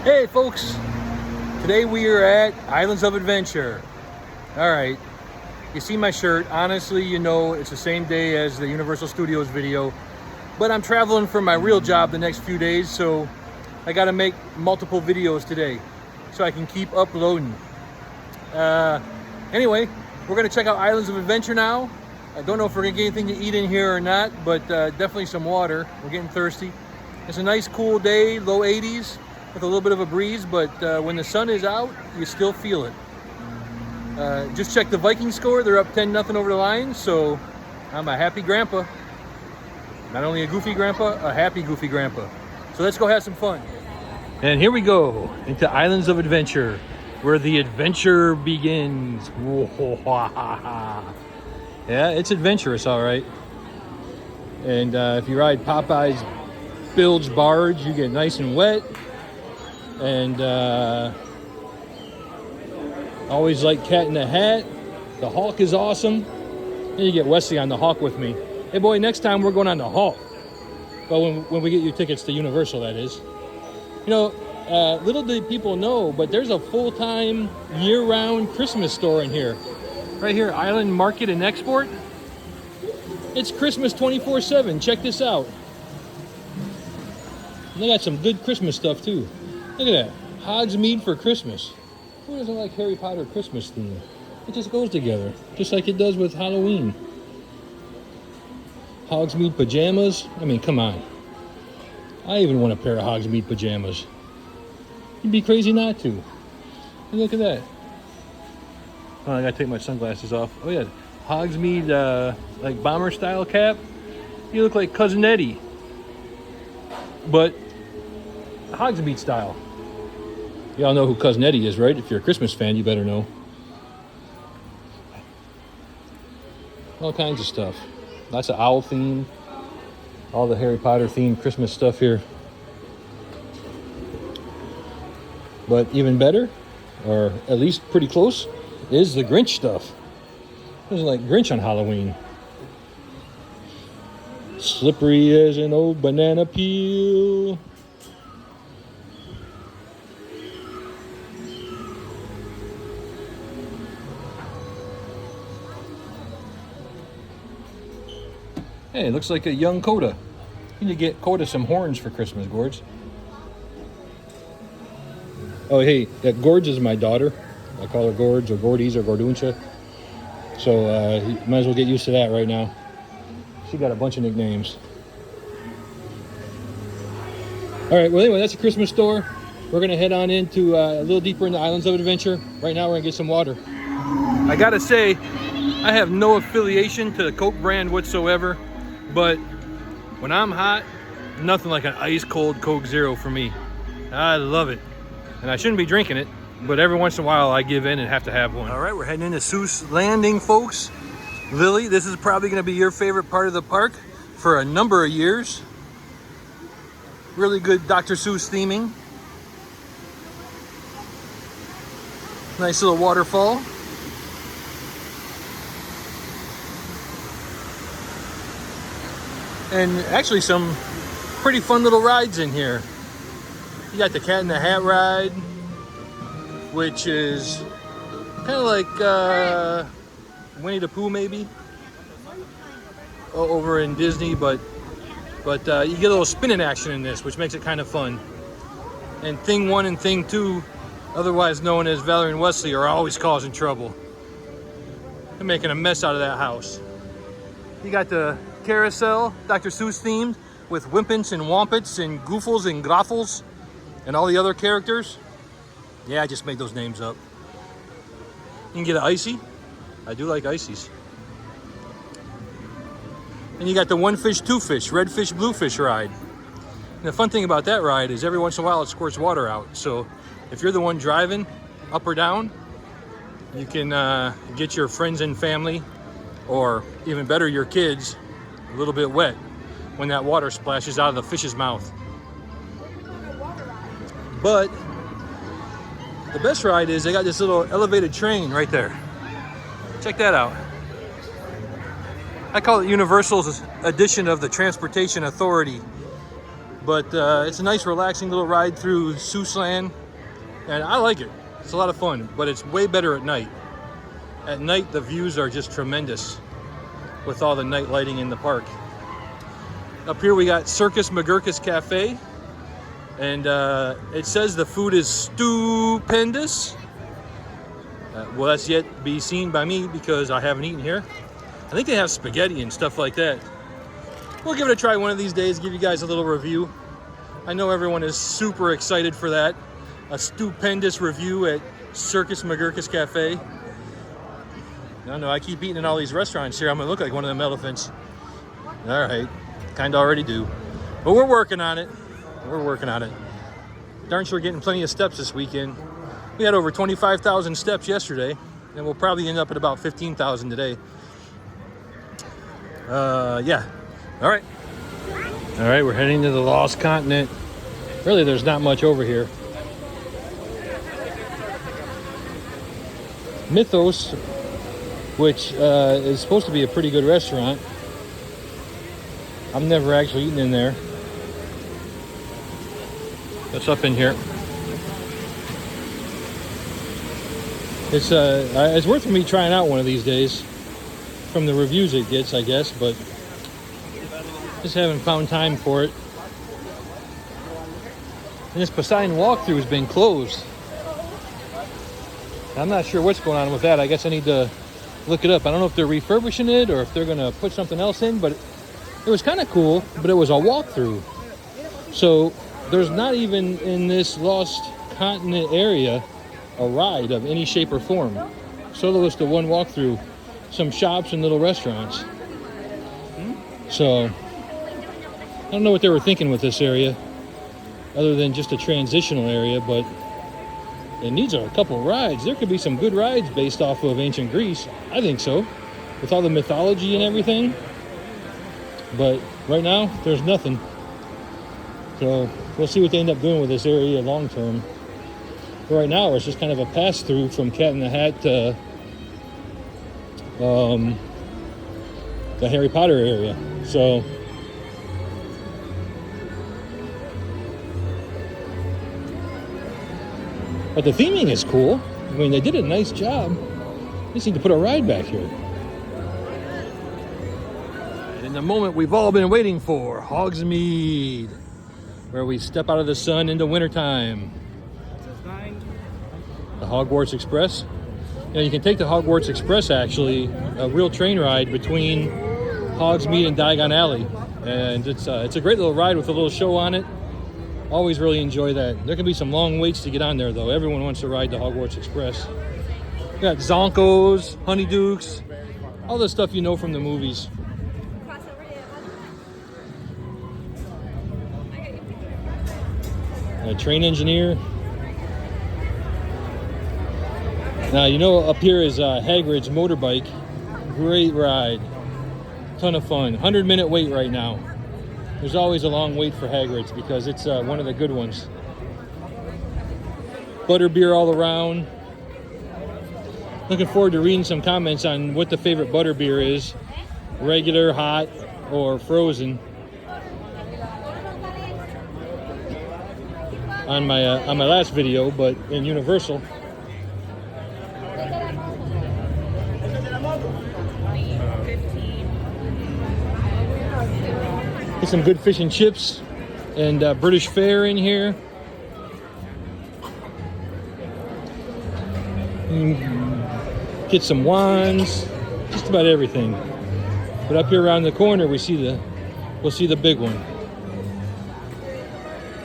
Hey folks, today we are at Islands of Adventure. All right, you see my shirt. Honestly, you know it's the same day as the Universal Studios video, but I'm traveling for my real job the next few days, so I gotta make multiple videos today so I can keep uploading. Anyway, we're gonna check out Islands of Adventure now. I don't know if we're gonna get anything to eat in here or not, but definitely some water. We're getting thirsty. It's a nice cool day, low 80s. With a little bit of a breeze, but when the sun is out, you still feel it. Just check the Viking score. They're up 10-0 over the Lions, so I'm a happy grandpa. Not only a goofy grandpa, a happy goofy grandpa. So let's go have some fun. And here we go into Islands of Adventure, where the adventure begins. Yeah, it's adventurous, all right. And if you ride Popeye's bilge barge, you get nice and wet. And always like Cat in the Hat. The Hawk is awesome. And you get Wesley on the Hawk with me. Hey boy, next time we're going on the Hawk. Well, when we get you tickets to Universal, that is. You know, little did people know, but there's a full-time, year-round Christmas store in here. Right here, Island Market and Export. It's Christmas 24/7. Check this out. They got some good Christmas stuff too. Look at that. Hogsmeade for Christmas. Who doesn't like Harry Potter Christmas theme? It just goes together, just like it does with Halloween. Hogsmeade pajamas. I mean, come on. I even want a pair of Hogsmeade pajamas. You'd be crazy not to. And look at that. Oh, I gotta take my sunglasses off. Oh yeah, Hogsmeade, like bomber style cap. You look like Cousin Eddie. But Hogsmeade style. Y'all know who Cousin Eddie is, right? If you're a Christmas fan, you better know. All kinds of stuff. Lots of owl theme. All the Harry Potter themed Christmas stuff here. But even better, or at least pretty close, is the Grinch stuff. It was like Grinch on Halloween. Slippery as an old banana peel. Hey, it looks like a young Coda. You need to get Coda some horns for Christmas, Gorge. Oh, hey, that Gorge is my daughter. I call her Gorge or Gordies or Gorduncha. So you might as well get used to that right now. She got a bunch of nicknames. All right, well, anyway, that's the Christmas store. We're going to head on into a little deeper into Islands of Adventure. Right now, we're going to get some water. I got to say, I have no affiliation to the Coke brand whatsoever. But when I'm hot, nothing like an ice cold Coke Zero for me. I love it. And I shouldn't be drinking it, but every once in a while I give in and have to have one. All right, we're heading into Seuss Landing, folks. Lily, this is probably going to be your favorite part of the park for a number of years. Really good Dr. Seuss theming. Nice little waterfall. And actually some pretty fun little rides in here. You got the Cat in the Hat ride, which is kind of like Winnie the Pooh maybe over in Disney, but you get a little spinning action in this, which makes it kind of fun. And Thing 1 and Thing 2, otherwise known as Valerie and Wesley, are always causing trouble. They're making a mess out of that house. You got the carousel, Dr. Seuss themed, with Wimpins and Wompits and Goofles and Groffles and all the other characters. Yeah, I just made those names up. You can get an icy. I do like ices. And you got the One Fish, Two Fish, Red Fish, Blue Fish ride. And the fun thing about that ride is every once in a while it squirts water out. So if you're the one driving up or down, you can get your friends and family, or even better, your kids, a little bit wet when that water splashes out of the fish's mouth. But the best ride is they got this little elevated train right there. Check that out. I call it Universal's edition of the Transportation Authority. But it's a nice relaxing little ride through Seussland, and I like it. It's a lot of fun, but it's way better at night. At night, the views are just tremendous with all the night lighting in the park. Up here we got Circus McGurkus Cafe, and it says the food is stupendous. Well, that's yet to be seen by me because I haven't eaten here. I think they have spaghetti and stuff like that. We'll give it a try one of these days, give you guys a little review. I know everyone is super excited for that. A stupendous review at Circus McGurkus Cafe. I don't know, I keep eating in all these restaurants here. I'm gonna look like one of them elephants. All right, kind of already do. But we're working on it. We're working on it. Darn sure getting plenty of steps this weekend. We had over 25,000 steps yesterday, and we'll probably end up at about 15,000 today. Yeah. All right. All right, we're heading to the Lost Continent. Really, there's not much over here. Mythos, which is supposed to be a pretty good restaurant. I've never actually eaten in there. What's up in here? It's worth for me trying out one of these days from the reviews it gets, I guess, but just haven't found time for it. And this Poseidon walkthrough has been closed. I'm not sure what's going on with that. I guess I need to look it up. I don't know if they're refurbishing it or if they're going to put something else in, but it was kind of cool, but it was a walkthrough. So there's not even in this Lost Continent area a ride of any shape or form. Soloist the one walkthrough, some shops and little restaurants. So I don't know what they were thinking with this area other than just a transitional area, but it needs a couple rides. There could be some good rides based off of ancient Greece. I think so, with all the mythology and everything. But right now, there's nothing. So we'll see what they end up doing with this area long term. But right now, it's just kind of a pass through from Cat in the Hat to the Harry Potter area. So but the theming is cool. I mean, they did a nice job. They just need to put a ride back here. And in the moment we've all been waiting for, Hogsmeade, where we step out of the sun into wintertime. The Hogwarts Express. Yeah, you can take the Hogwarts Express, actually, a real train ride between Hogsmeade and Diagon Alley. And it's a great little ride with a little show on it. Always really enjoy that. There can be some long waits to get on there, though. Everyone wants to ride the Hogwarts Express. We got Zonkos, Honeydukes, all the stuff you know from the movies. A train engineer. Now, you know, up here is Hagrid's motorbike. Great ride. Ton of fun. 100-minute wait right now. There's always a long wait for Hagrid's because it's one of the good ones. Butterbeer all around. Looking forward to reading some comments on what the favorite butterbeer is. Regular, hot, or frozen. On my last video, but in Universal. Get some good fish and chips and British fare in here. Get some wines, just about everything. But up here around the corner, we'll see the big one.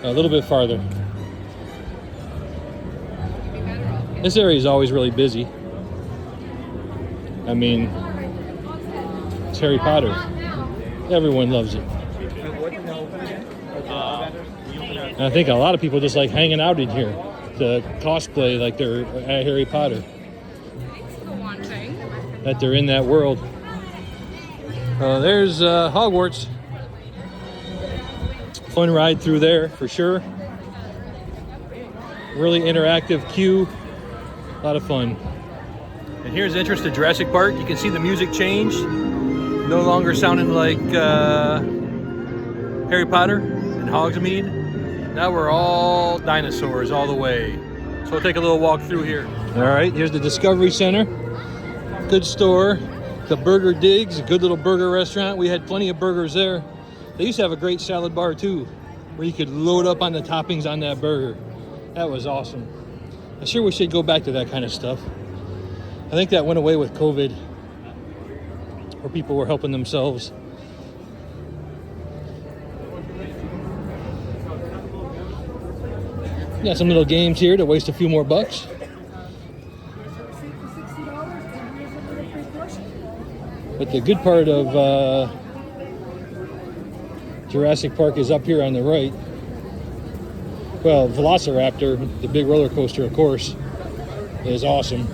A little bit farther. This area is always really busy. I mean, it's Harry Potter. Everyone loves it. And I think a lot of people just like hanging out in here to cosplay like they're at Harry Potter. That they're in that world. There's Hogwarts. Fun ride through there for sure. Really interactive queue. A lot of fun. And here's the entrance to Jurassic Park. You can see the music changed. No longer sounding like Harry Potter. in Hogsmeade. Now we're all dinosaurs all the way. So we'll take a little walk through here. All right, here's the Discovery Center. Good store. The Burger Digs, a good little burger restaurant. We had plenty of burgers there. They used to have a great salad bar too, where you could load up on the toppings on that burger. That was awesome. I sure wish they'd go back to that kind of stuff. I think that went away with COVID, where people were helping themselves. Got some little games here to waste a few more bucks. But the good part of Jurassic Park is up here on the right. Well, Velociraptor, the big roller coaster, of course, is awesome.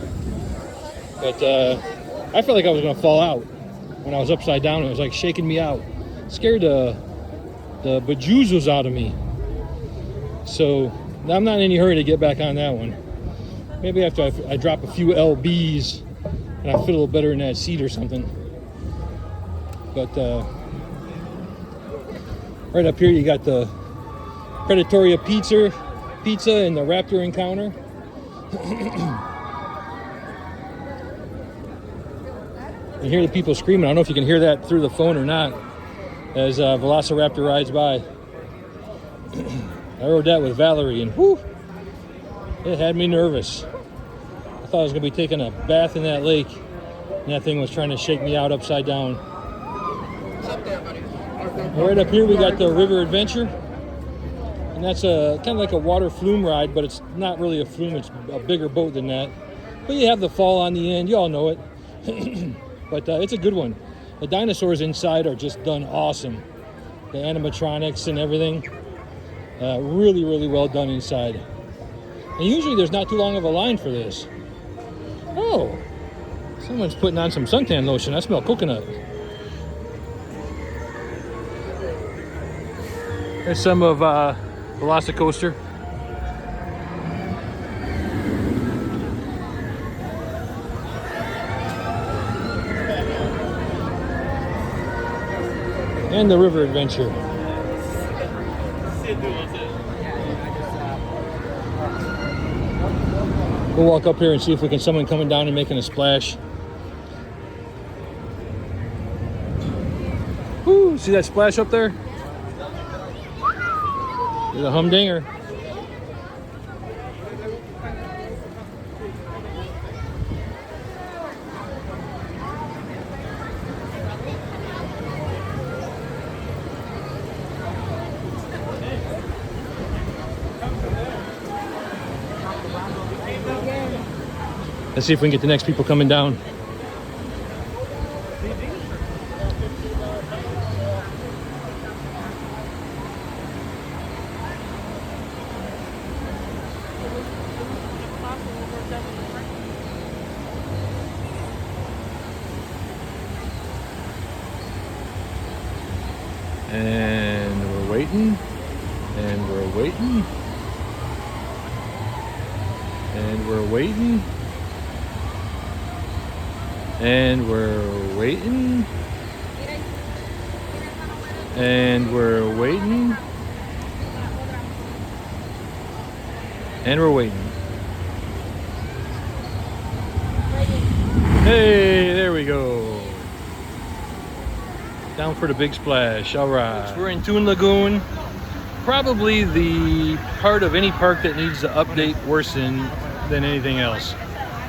But I felt like I was going to fall out when I was upside down. It was like shaking me out. Scared the bejesus out of me. So I'm not in any hurry to get back on that one. Maybe after I drop a few LBs and I feel a little better in that seat or something. But right up here you got the Predatoria pizza and the Raptor Encounter. You hear the people screaming. I don't know if you can hear that through the phone or not as Velociraptor rides by. I rode that with Valerie and whew, it had me nervous. I thought I was going to be taking a bath in that lake and that thing was trying to shake me out upside down. Right up here we got the River Adventure, and that's a kind of like a water flume ride, but it's not really a flume, it's a bigger boat than that. But you have the fall on the end, you all know it. But it's a good one. The dinosaurs inside are just done awesome. The animatronics and everything, really, really well done inside. And usually there's not too long of a line for this. Oh, someone's putting on some suntan lotion. I smell coconut. There's some of Velocicoaster. And the River Adventure. We'll walk up here and see if we can someone coming down and making a splash. Woo, see that splash up there? There's a humdinger. Let's see if we can get the next people coming down. And we're waiting, and we're waiting, and we're waiting, and we're waiting, and we're waiting, and we're waiting. Hey, there we go. Down for the big splash. All right. We're in Toon Lagoon. Probably the part of any park that needs to update worse than anything else.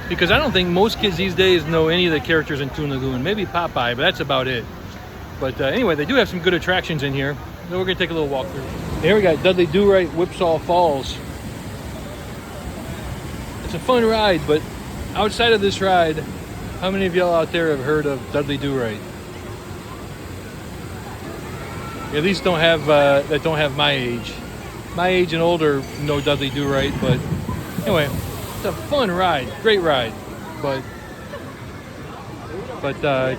Because I don't think most kids these days know any of the characters in Toon Lagoon. Maybe Popeye, but that's about it. But anyway, they do have some good attractions in here. So we're going to take a little walk through. Here we got Dudley Do-Right Whipsaw Falls. It's a fun ride, but outside of this ride, how many of y'all out there have heard of Dudley Do-Right? At least don't have that don't have my age. My age and older know Dudley Do-Right, but anyway, it's a fun ride, great ride, but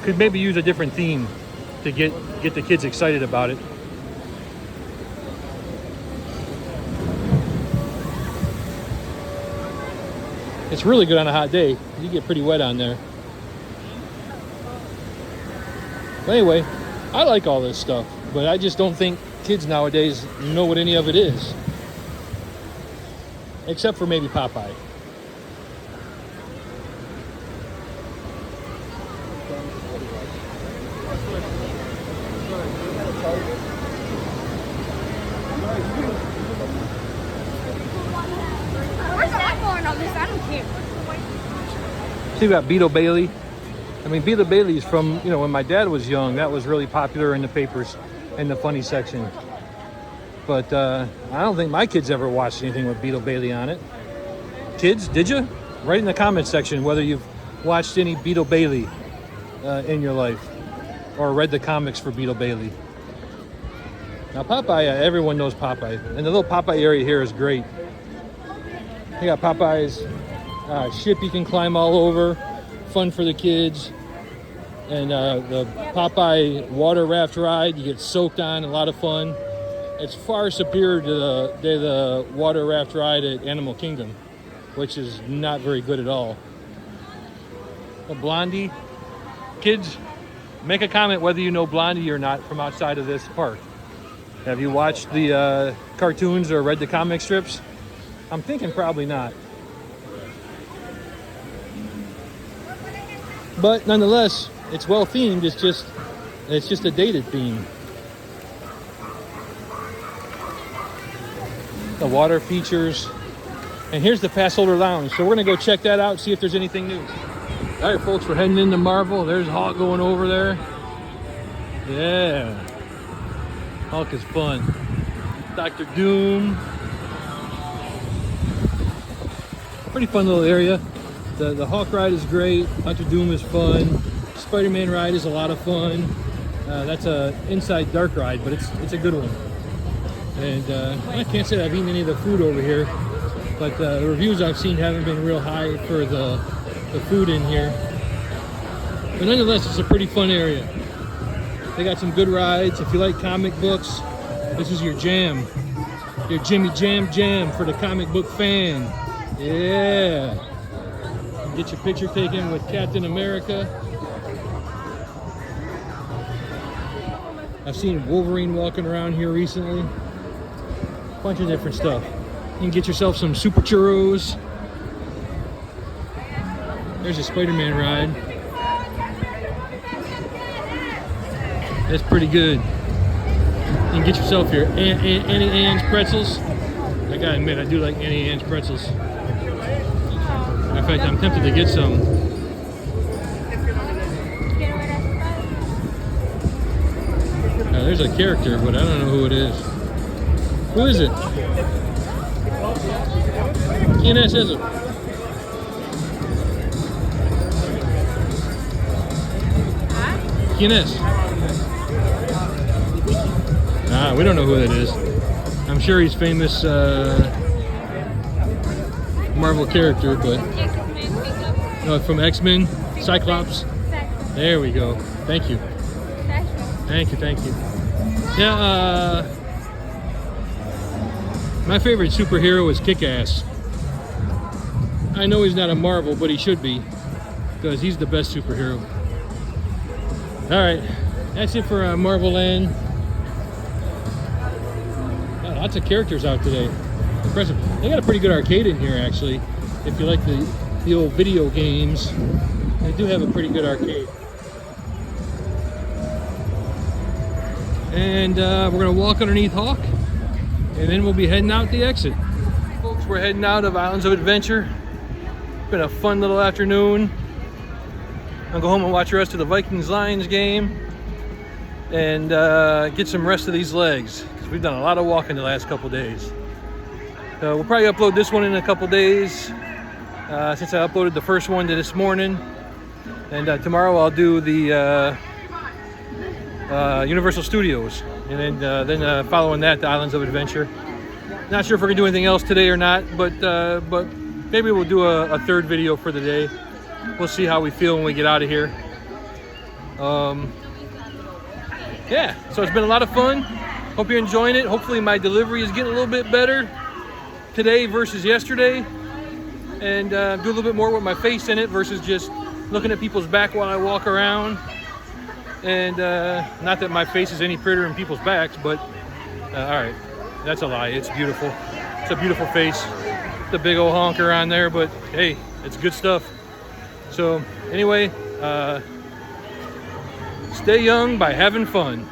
could maybe use a different theme to get the kids excited about it. It's really good on a hot day. You get pretty wet on there. But anyway, I like all this stuff. But I just don't think kids nowadays know what any of it is. Except for maybe Popeye. Where's that going on this? I don't care. So you got Beetle Bailey. I mean, Beetle Bailey's from, you know, when my dad was young, that was really popular in the papers, in the funny section. But I don't think my kids ever watched anything with Beetle Bailey on it. Kids, did you? Write in the comment section whether you've watched any Beetle Bailey in your life, or read the comics for Beetle Bailey. Now Popeye, everyone knows Popeye, and the little Popeye area here is great. You got Popeye's ship you can climb all over, fun for the kids. And the Popeye water raft ride, you get soaked on, a lot of fun. It's far superior to the water raft ride at Animal Kingdom, which is not very good at all. Blondie, kids, make a comment whether you know Blondie or not from outside of this park. Have you watched the cartoons or read the comic strips? I'm thinking probably not. But nonetheless, it's well themed. It's just a dated theme. The water features. And here's the pass holder lounge. So we're gonna go check that out, see if there's anything new. All right, folks, we're heading into Marvel. There's Hulk going over there. Yeah. Hulk is fun. Dr. Doom. Pretty fun little area. The Hulk ride is great. Dr. Doom is fun. Spider-Man ride is a lot of fun. That's a Inside Dark ride, but it's a good one. And I can't say I've eaten any of the food over here, but the reviews I've seen haven't been real high for the food in here. But nonetheless, it's a pretty fun area. They got some good rides. If you like comic books, this is your jam. Your Jimmy Jam for the comic book fan. Yeah. Get your picture taken with Captain America. I've seen Wolverine walking around here recently. A bunch of different stuff. You can get yourself some super churros. There's a Spider-Man ride. That's pretty good. You can get yourself your Auntie Anne's pretzels. I gotta admit, I do like Auntie Anne's pretzels. In fact, I'm tempted to get some. There's a character, but I don't know who it is. Who is it? Q&S is it? Q&S. We don't know who that is. I'm sure he's famous Marvel character, but from X-Men, Cyclops. There we go. Thank you. Thank you. Yeah, my favorite superhero is Kick-Ass. I know he's not a Marvel, but he should be, because he's the best superhero. All right, that's it for Marvel Land. Lots of characters out today. Impressive. They got a pretty good arcade in here, actually. If you like the old video games, they do have a pretty good arcade. And we're gonna walk underneath Hawk, and then we'll be heading out the exit. Folks, we're heading out of Islands of Adventure. It's been a fun little afternoon. I'll go home and watch the rest of the Vikings-Lions game and get some rest of these legs, because we've done a lot of walking the last couple days. We'll probably upload this one in a couple days, since I uploaded the first one to this morning. And tomorrow I'll do the Universal Studios, and then following that, the Islands of Adventure. Not sure if we're gonna do anything else today or not, but maybe we'll do a third video for the day. We'll see how we feel when we get out of here. Yeah, so it's been a lot of fun. Hope you're enjoying it. Hopefully my delivery is getting a little bit better today versus yesterday, and do a little bit more with my face in it versus just looking at people's back while I walk around. And not that my face is any prettier than people's backs, but All right, that's a lie. It's beautiful. It's a beautiful face. The big old honker on there, but hey, it's good stuff. So anyway, stay young by having fun.